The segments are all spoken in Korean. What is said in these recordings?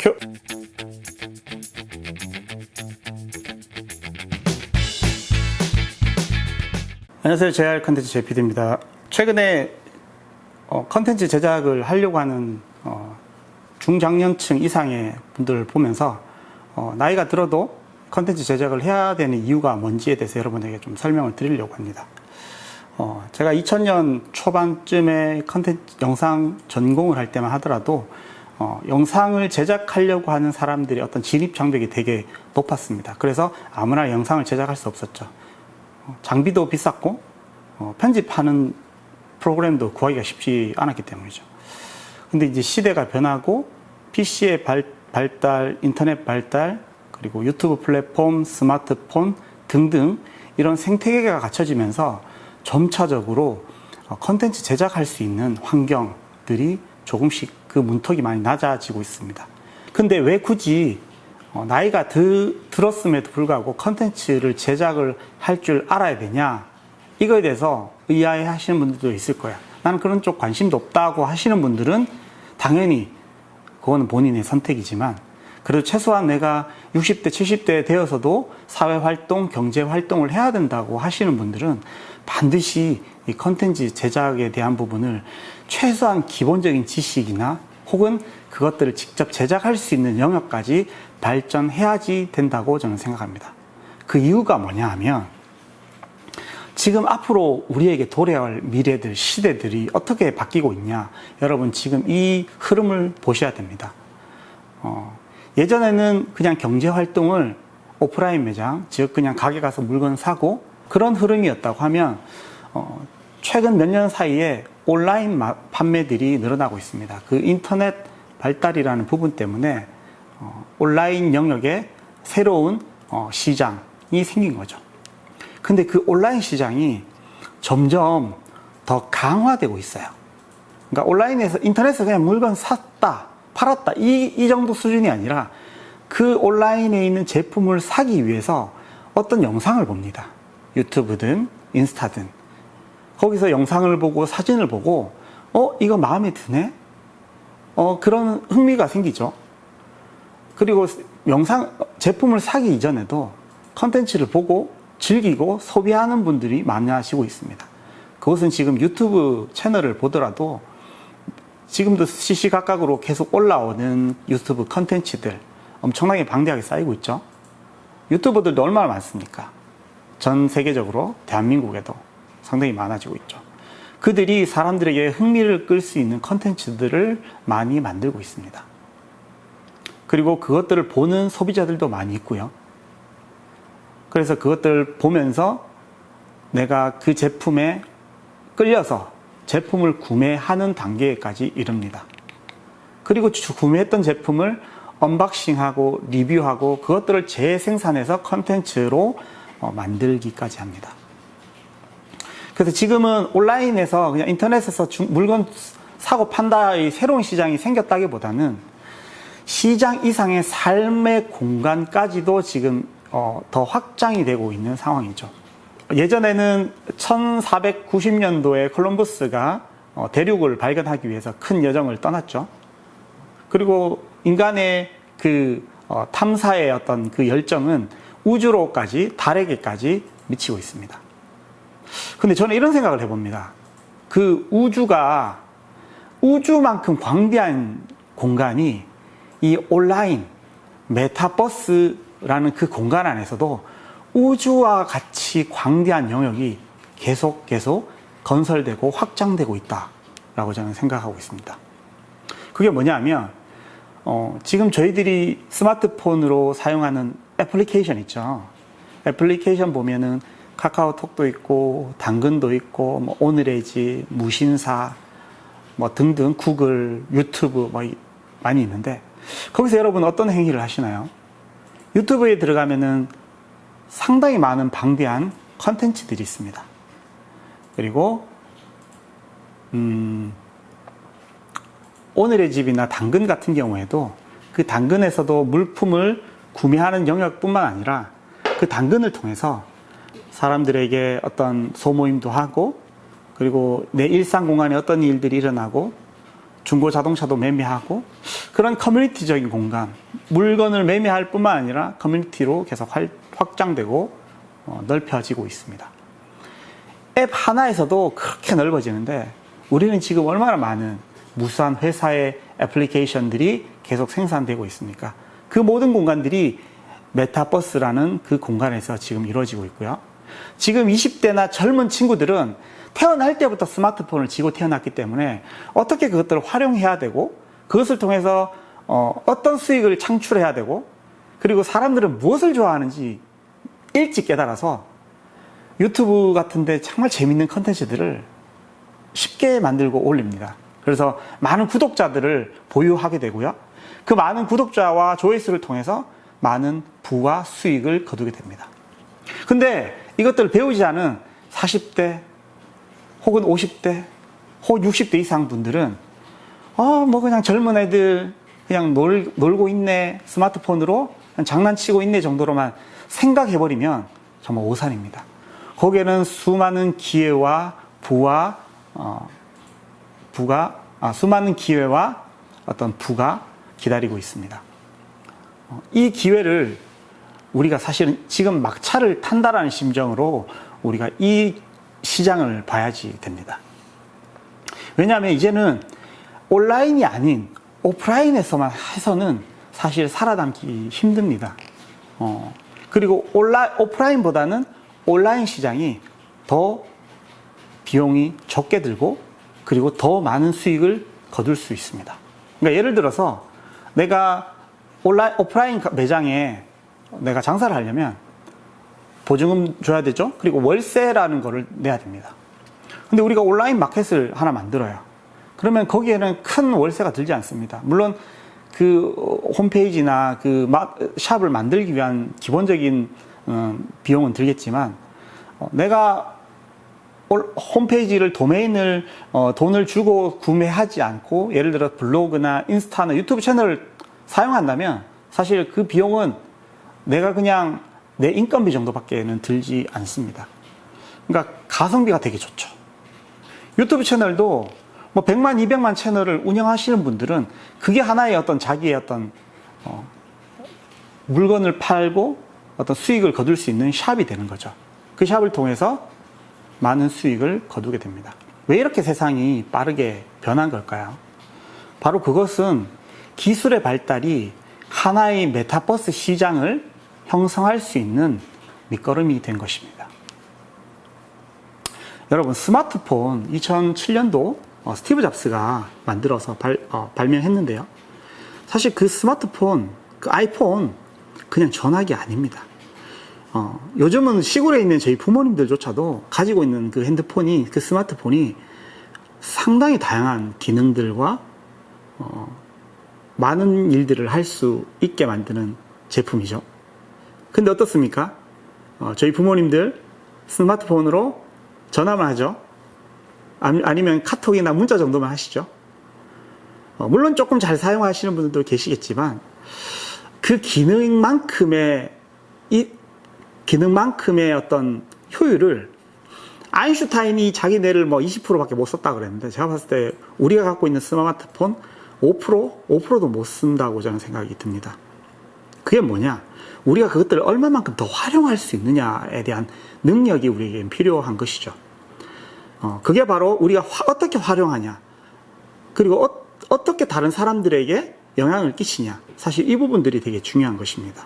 큐. 안녕하세요. JR 컨텐츠 JPD입니다. 최근에 컨텐츠 제작을 하려고 하는 중장년층 이상의 분들을 보면서 나이가 들어도 컨텐츠 제작을 해야 되는 이유가 뭔지에 대해서 여러분에게 좀 설명을 드리려고 합니다. 제가 2000년 초반쯤에 컨텐츠 영상 전공을 할 때만 하더라도 영상을 제작하려고 하는 사람들의 어떤 진입 장벽이 되게 높았습니다. 그래서 아무나 영상을 제작할 수 없었죠. 장비도 비쌌고 편집하는 프로그램도 구하기가 쉽지 않았기 때문이죠. 근데 이제 시대가 변하고 PC의 발달, 인터넷 발달, 그리고 유튜브 플랫폼, 스마트폰 등등 이런 생태계가 갖춰지면서 점차적으로 컨텐츠 제작할 수 있는 환경들이 조금씩 그 문턱이 많이 낮아지고 있습니다. 근데 왜 굳이 나이가 들었음에도 불구하고 컨텐츠를 제작을 할 줄 알아야 되냐? 이거에 대해서 의아해 하시는 분들도 있을 거야. 나는 그런 쪽 관심도 없다고 하시는 분들은 당연히 그거는 본인의 선택이지만 그래도 최소한 내가 60대, 70대 되어서도 사회활동, 경제활동을 해야 된다고 하시는 분들은 반드시 이 컨텐츠 제작에 대한 부분을 최소한 기본적인 지식이나 혹은 그것들을 직접 제작할 수 있는 영역까지 발전해야지 된다고 저는 생각합니다. 그 이유가 뭐냐 하면 지금 앞으로 우리에게 도래할 미래들, 시대들이 어떻게 바뀌고 있냐. 여러분 지금 이 흐름을 보셔야 됩니다. 예전에는 그냥 경제활동을 오프라인 매장, 즉 그냥 가게 가서 물건 사고 그런 흐름이었다고 하면 최근 몇 년 사이에 온라인 판매들이 늘어나고 있습니다. 그 인터넷 발달이라는 부분 때문에 온라인 영역에 새로운 시장이 생긴 거죠. 근데 그 온라인 시장이 점점 더 강화되고 있어요. 그러니까 온라인에서, 인터넷에서 그냥 물건 샀다, 팔았다, 이 정도 수준이 아니라 그 온라인에 있는 제품을 사기 위해서 어떤 영상을 봅니다. 유튜브든 인스타든. 거기서 영상을 보고 사진을 보고 이거 마음에 드네? 그런 흥미가 생기죠. 그리고 제품을 사기 이전에도 컨텐츠를 보고 즐기고 소비하는 분들이 많아지고 있습니다. 그것은 지금 유튜브 채널을 보더라도 지금도 시시각각으로 계속 올라오는 유튜브 컨텐츠들 엄청나게 방대하게 쌓이고 있죠. 유튜버들도 얼마나 많습니까? 전 세계적으로 대한민국에도 상당히 많아지고 있죠. 그들이 사람들에게 흥미를 끌 수 있는 컨텐츠들을 많이 만들고 있습니다. 그리고 그것들을 보는 소비자들도 많이 있고요. 그래서 그것들을 보면서 내가 그 제품에 끌려서 제품을 구매하는 단계까지 이릅니다. 그리고 구매했던 제품을 언박싱하고 리뷰하고 그것들을 재생산해서 컨텐츠로 만들기까지 합니다. 그래서 지금은 온라인에서 그냥 인터넷에서 물건 사고 판다의 새로운 시장이 생겼다기보다는 시장 이상의 삶의 공간까지도 지금 더 확장이 되고 있는 상황이죠. 예전에는 1490년도에 콜럼버스가 대륙을 발견하기 위해서 큰 여정을 떠났죠. 그리고 인간의 그 탐사의 어떤 그 열정은 우주로까지, 달에게까지 미치고 있습니다. 근데 저는 이런 생각을 해봅니다. 그 우주만큼 광대한 공간이 이 온라인, 메타버스라는 그 공간 안에서도 우주와 같이 광대한 영역이 계속 건설되고 확장되고 있다라고 저는 생각하고 있습니다. 그게 뭐냐 하면 지금 저희들이 스마트폰으로 사용하는 애플리케이션 있죠. 애플리케이션 보면은 카카오톡도 있고 당근도 있고 뭐 오늘의 집, 무신사 뭐 등등 구글, 유튜브 뭐 많이 있는데 거기서 여러분 어떤 행위를 하시나요? 유튜브에 들어가면은 상당히 많은 방대한 컨텐츠들이 있습니다. 그리고 오늘의 집이나 당근 같은 경우에도 그 당근에서도 물품을 구매하는 영역뿐만 아니라 그 당근을 통해서 사람들에게 어떤 소모임도 하고 그리고 내 일상 공간에 어떤 일들이 일어나고 중고 자동차도 매매하고 그런 커뮤니티적인 공간, 물건을 매매할 뿐만 아니라 커뮤니티로 계속 확장되고 넓혀지고 있습니다. 앱 하나에서도 그렇게 넓어지는데 우리는 지금 얼마나 많은 무수한 회사의 애플리케이션들이 계속 생산되고 있습니까? 그 모든 공간들이 메타버스라는 그 공간에서 지금 이루어지고 있고요. 지금 20대나 젊은 친구들은 태어날 때부터 스마트폰을 쥐고 태어났기 때문에 어떻게 그것들을 활용해야 되고 그것을 통해서 어떤 수익을 창출해야 되고 그리고 사람들은 무엇을 좋아하는지 일찍 깨달아서 유튜브 같은데 정말 재밌는 컨텐츠들을 쉽게 만들고 올립니다. 그래서 많은 구독자들을 보유하게 되고요. 그 많은 구독자와 조회수를 통해서 많은 부와 수익을 거두게 됩니다. 근데 이것들을 배우지 않은 40대 혹은 50대 혹은 60대 이상 분들은 뭐 그냥 젊은 애들 그냥 놀고 있네, 스마트폰으로 그냥 장난치고 있네 정도로만 생각해버리면 정말 오산입니다. 거기에는 수많은 기회와 수많은 기회와 어떤 부가 기다리고 있습니다. 이 기회를 우리가 사실은 지금 막차를 탄다라는 심정으로 우리가 이 시장을 봐야지 됩니다. 왜냐하면 이제는 온라인이 아닌 오프라인에서만 해서는 사실 살아남기 힘듭니다. 그리고 오프라인보다는 온라인 시장이 더 비용이 적게 들고 그리고 더 많은 수익을 거둘 수 있습니다. 그러니까 예를 들어서 내가 오프라인 매장에 내가 장사를 하려면 보증금 줘야 되죠. 그리고 월세라는 거를 내야 됩니다. 근데 우리가 온라인 마켓을 하나 만들어요. 그러면 거기에는 큰 월세가 들지 않습니다. 물론 그 홈페이지나 그 샵을 만들기 위한 기본적인 비용은 들겠지만 내가 홈페이지를 도메인을 돈을 주고 구매하지 않고 예를 들어 블로그나 인스타나 유튜브 채널을 사용한다면 사실 그 비용은 내가 그냥 내 인건비 정도밖에는 들지 않습니다. 그러니까 가성비가 되게 좋죠. 유튜브 채널도 뭐 100만, 200만 채널을 운영하시는 분들은 그게 하나의 어떤 자기의 어떤 물건을 팔고 어떤 수익을 거둘 수 있는 샵이 되는 거죠. 그 샵을 통해서 많은 수익을 거두게 됩니다. 왜 이렇게 세상이 빠르게 변한 걸까요? 바로 그것은 기술의 발달이 하나의 메타버스 시장을 형성할 수 있는 밑거름이 된 것입니다. 여러분, 스마트폰 2007년도 스티브 잡스가 만들어서 발명했는데요. 사실 그 스마트폰, 그 아이폰 그냥 전화기 아닙니다. 요즘은 시골에 있는 저희 부모님들조차도 가지고 있는 그 핸드폰이, 그 스마트폰이 상당히 다양한 기능들과 많은 일들을 할 수 있게 만드는 제품이죠. 근데 어떻습니까? 저희 부모님들 스마트폰으로 전화만 하죠. 아니면 카톡이나 문자 정도만 하시죠. 물론 조금 잘 사용하시는 분들도 계시겠지만 그 기능만큼의 어떤 효율을 아인슈타인이 자기 뇌를 뭐 20%밖에 못 썼다 그랬는데 제가 봤을 때 우리가 갖고 있는 스마트폰 5%도 못 쓴다고 저는 생각이 듭니다. 그게 뭐냐? 우리가 그것들을 얼마만큼 더 활용할 수 있느냐에 대한 능력이 우리에게 필요한 것이죠. 그게 바로 우리가 어떻게 활용하냐, 그리고 어떻게 다른 사람들에게 영향을 끼치냐, 사실 이 부분들이 되게 중요한 것입니다.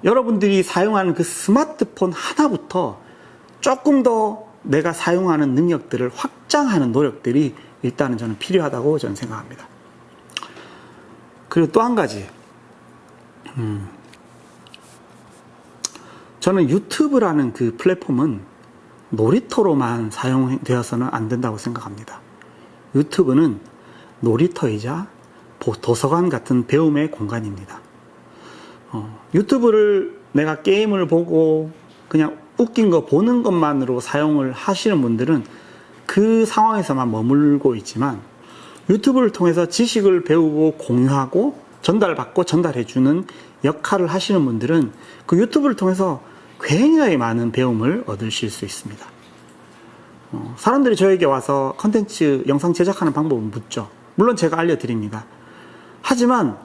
여러분들이 사용하는 그 스마트폰 하나부터 조금 더 내가 사용하는 능력들을 확장하는 노력들이 일단은 저는 필요하다고 저는 생각합니다. 그리고 또 한 가지, 저는 유튜브라는 그 플랫폼은 놀이터로만 사용되어서는 안 된다고 생각합니다. 유튜브는 놀이터이자 도서관 같은 배움의 공간입니다. 유튜브를 내가 게임을 보고 그냥 웃긴 거 보는 것만으로 사용을 하시는 분들은 그 상황에서만 머물고 있지만 유튜브를 통해서 지식을 배우고 공유하고 전달받고 전달해주는 역할을 하시는 분들은 그 유튜브를 통해서 굉장히 많은 배움을 얻으실 수 있습니다. 사람들이 저에게 와서 컨텐츠 영상 제작하는 방법을 묻죠. 물론 제가 알려드립니다. 하지만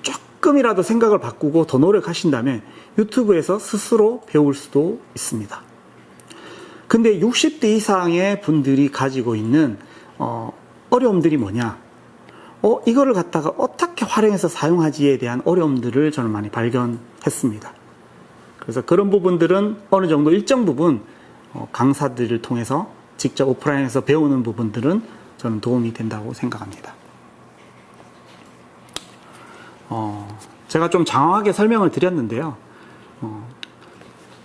조금이라도 생각을 바꾸고 더 노력하신다면 유튜브에서 스스로 배울 수도 있습니다. 근데 60대 이상의 분들이 가지고 있는 어려움들이 뭐냐? 이거를 갖다가 어떻게 활용해서 사용하지에 대한 어려움들을 저는 많이 발견했습니다. 그래서 그런 부분들은 어느 정도 일정 부분 강사들을 통해서 직접 오프라인에서 배우는 부분들은 저는 도움이 된다고 생각합니다. 제가 좀 장황하게 설명을 드렸는데요.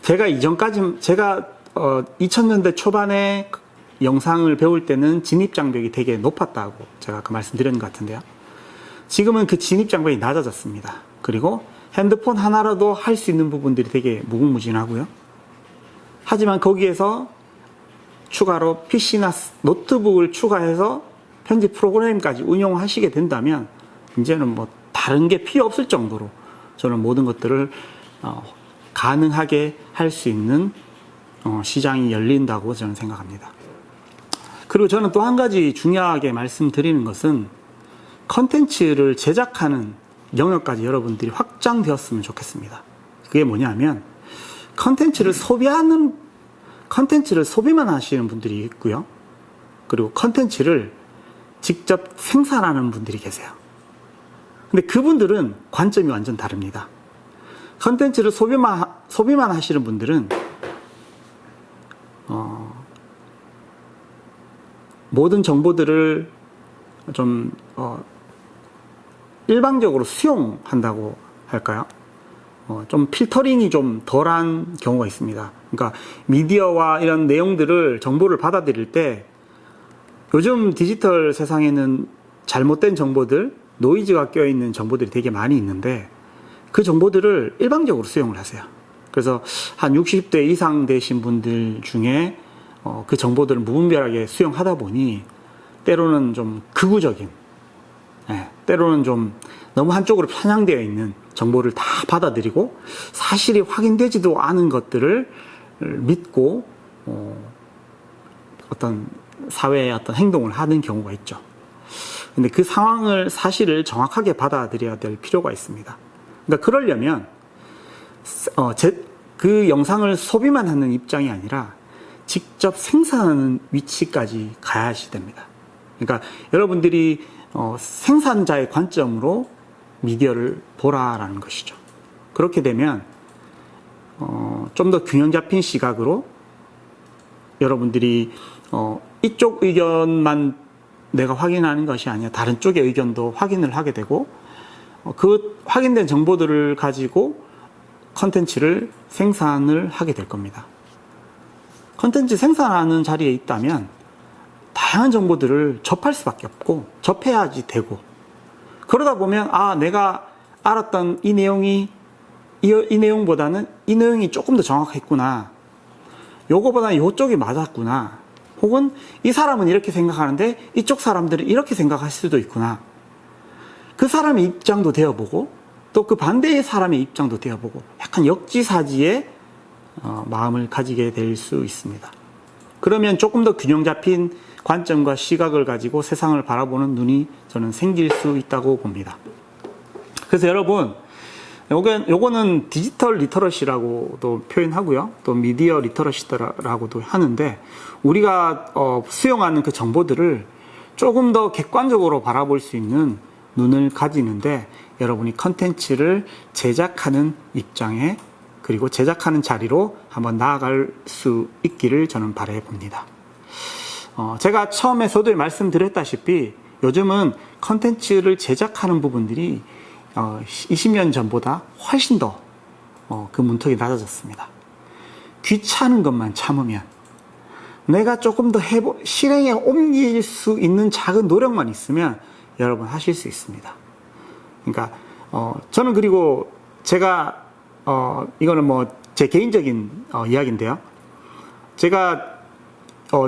제가 2000년대 초반에 영상을 배울 때는 진입장벽이 되게 높았다고 제가 아까 말씀드렸는 것 같은데요. 지금은 그 진입장벽이 낮아졌습니다. 그리고 핸드폰 하나라도 할 수 있는 부분들이 되게 무궁무진하고요. 하지만 거기에서 추가로 PC나 노트북을 추가해서 편집 프로그램까지 운용하시게 된다면 이제는 뭐 다른 게 필요 없을 정도로 저는 모든 것들을 가능하게 할 수 있는 시장이 열린다고 저는 생각합니다. 그리고 저는 또 한 가지 중요하게 말씀드리는 것은 컨텐츠를 제작하는 영역까지 여러분들이 확장되었으면 좋겠습니다. 그게 뭐냐면 컨텐츠를 소비만 하시는 분들이 있고요. 그리고 컨텐츠를 직접 생산하는 분들이 계세요. 근데 그분들은 관점이 완전 다릅니다. 컨텐츠를 소비만 하시는 분들은 모든 정보들을 좀 일방적으로 수용한다고 할까요? 좀 필터링이 좀 덜한 경우가 있습니다. 그러니까 미디어와 이런 내용들을 정보를 받아들일 때 요즘 디지털 세상에는 잘못된 정보들, 노이즈가 껴있는 정보들이 되게 많이 있는데 그 정보들을 일방적으로 수용을 하세요. 그래서 한 60대 이상 되신 분들 중에 그 정보들을 무분별하게 수용하다 보니 때로는 좀 극우적인, 때로는 좀 너무 한쪽으로 편향되어 있는 정보를 다 받아들이고 사실이 확인되지도 않은 것들을 믿고 어떤 사회의 어떤 행동을 하는 경우가 있죠. 근데 그 사실을 정확하게 받아들여야 될 필요가 있습니다. 그러니까 그러려면 그 영상을 소비만 하는 입장이 아니라 직접 생산하는 위치까지 가야지 됩니다. 그러니까 여러분들이 생산자의 관점으로 미디어를 보라라는 것이죠. 그렇게 되면 좀 더 균형 잡힌 시각으로 여러분들이 이쪽 의견만 내가 확인하는 것이 아니라 다른 쪽의 의견도 확인을 하게 되고 그 확인된 정보들을 가지고 컨텐츠를 생산을 하게 될 겁니다. 컨텐츠 생산하는 자리에 있다면 다양한 정보들을 접할 수밖에 없고 접해야지 되고 그러다 보면 내가 알았던 이 내용보다는 이 내용이 조금 더 정확했구나. 요거보다는 요쪽이 맞았구나. 혹은 이 사람은 이렇게 생각하는데 이쪽 사람들은 이렇게 생각할 수도 있구나. 그 사람의 입장도 되어보고 또 그 반대의 사람의 입장도 되어보고 약간 역지사지의 마음을 가지게 될 수 있습니다. 그러면 조금 더 균형 잡힌 관점과 시각을 가지고 세상을 바라보는 눈이 저는 생길 수 있다고 봅니다. 그래서 여러분, 요거는 디지털 리터러시라고도 표현하고요. 또 미디어 리터러시라고도 하는데 우리가 수용하는 그 정보들을 조금 더 객관적으로 바라볼 수 있는 눈을 가지는데 여러분이 컨텐츠를 제작하는 입장에 그리고 제작하는 자리로 한번 나아갈 수 있기를 저는 바라해 봅니다. 제가 처음에 서두에 말씀드렸다시피 요즘은 컨텐츠를 제작하는 부분들이 20년 전보다 훨씬 더 그 문턱이 낮아졌습니다. 귀찮은 것만 참으면 내가 조금 더 실행에 옮길 수 있는 작은 노력만 있으면 여러분 하실 수 있습니다. 그러니까 저는 그리고 제가 이거는 뭐 제 개인적인 이야기인데요. 제가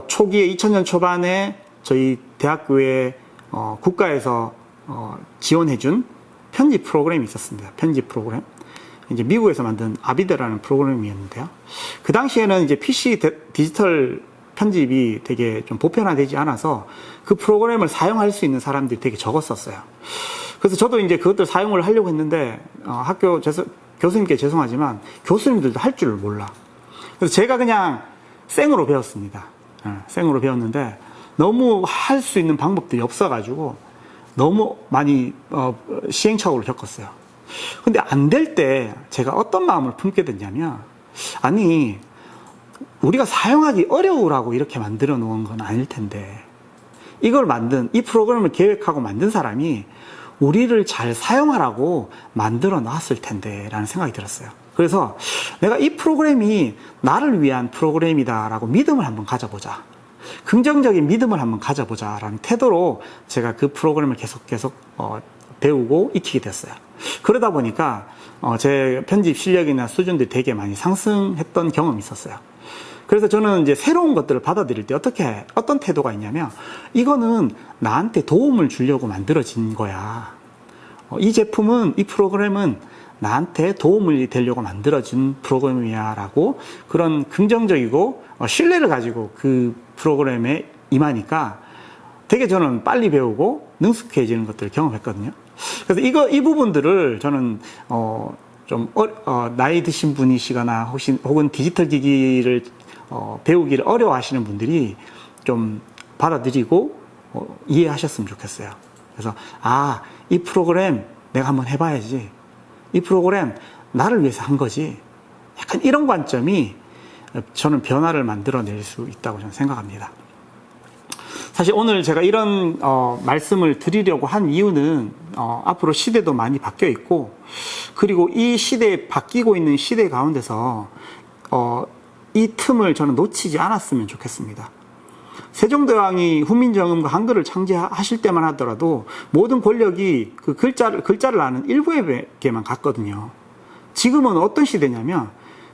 초기에 2000년 초반에 저희 대학교에 국가에서 지원해준 편집 프로그램이 있었습니다. 편집 프로그램. 이제 미국에서 만든 아비드라는 프로그램이었는데요. 그 당시에는 이제 PC 디지털 편집이 되게 좀 보편화되지 않아서 그 프로그램을 사용할 수 있는 사람들이 되게 적었었어요. 그래서 저도 이제 그것들 사용을 하려고 했는데 교수님께 죄송하지만 교수님들도 할 줄을 몰라. 그래서 제가 그냥 생으로 배웠습니다. 생으로 배웠는데 너무 할 수 있는 방법들이 없어가지고 너무 많이 시행착오를 겪었어요. 근데 안 될 때 제가 어떤 마음을 품게 됐냐면, 아니 우리가 사용하기 어려우라고 이렇게 만들어 놓은 건 아닐 텐데, 이걸 이 프로그램을 계획하고 만든 사람이 우리를 잘 사용하라고 만들어 놨을 텐데 라는 생각이 들었어요. 그래서 내가 이 프로그램이 나를 위한 프로그램이다 라고 믿음을 한번 가져보자, 긍정적인 믿음을 한번 가져보자 라는 태도로 제가 그 프로그램을 계속 배우고 익히게 됐어요. 그러다 보니까 제 편집 실력이나 수준들이 되게 많이 상승했던 경험이 있었어요. 그래서 저는 이제 새로운 것들을 받아들일 때 어떤 태도가 있냐면, 이거는 나한테 도움을 주려고 만들어진 거야. 이 프로그램은 나한테 도움이 되려고 만들어진 프로그램이야 라고, 그런 긍정적이고 신뢰를 가지고 그 프로그램에 임하니까 되게 저는 빨리 배우고 능숙해지는 것들을 경험했거든요. 그래서 이 부분들을 저는 나이 드신 분이시거나 혹은 디지털 기기를 배우기를 어려워하시는 분들이 좀 받아들이고 이해하셨으면 좋겠어요. 그래서 이 프로그램 내가 한번 해봐야지, 이 프로그램 나를 위해서 한 거지, 약간 이런 관점이 저는 변화를 만들어낼 수 있다고 저는 생각합니다. 사실 오늘 제가 이런 말씀을 드리려고 한 이유는 앞으로 시대도 많이 바뀌어 있고, 그리고 이 시대에 바뀌고 있는 시대 가운데서 이 틈을 저는 놓치지 않았으면 좋겠습니다. 세종대왕이 훈민정음과 한글을 창제하실 때만 하더라도 모든 권력이 그 글자를 아는 일부에게만 갔거든요. 지금은 어떤 시대냐면,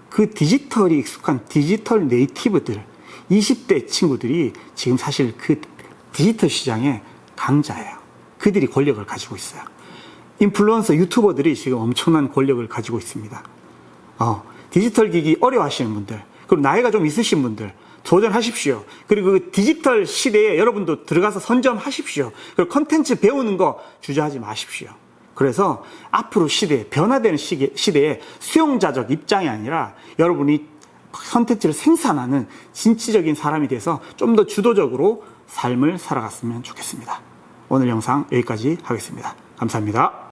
그 디지털이 익숙한 디지털 네이티브들, 20대 친구들이 지금 사실 그 디지털 시장의 강자예요. 그들이 권력을 가지고 있어요. 인플루언서 유튜버들이 지금 엄청난 권력을 가지고 있습니다. 디지털 기기 어려워하시는 분들, 그리고 나이가 좀 있으신 분들 도전하십시오. 그리고 그 디지털 시대에 여러분도 들어가서 선점하십시오. 그리고 컨텐츠 배우는 거 주저하지 마십시오. 그래서 앞으로 변화되는 시대에 수용자적 입장이 아니라 여러분이 컨텐츠를 생산하는 진취적인 사람이 돼서 좀 더 주도적으로 삶을 살아갔으면 좋겠습니다. 오늘 영상 여기까지 하겠습니다. 감사합니다.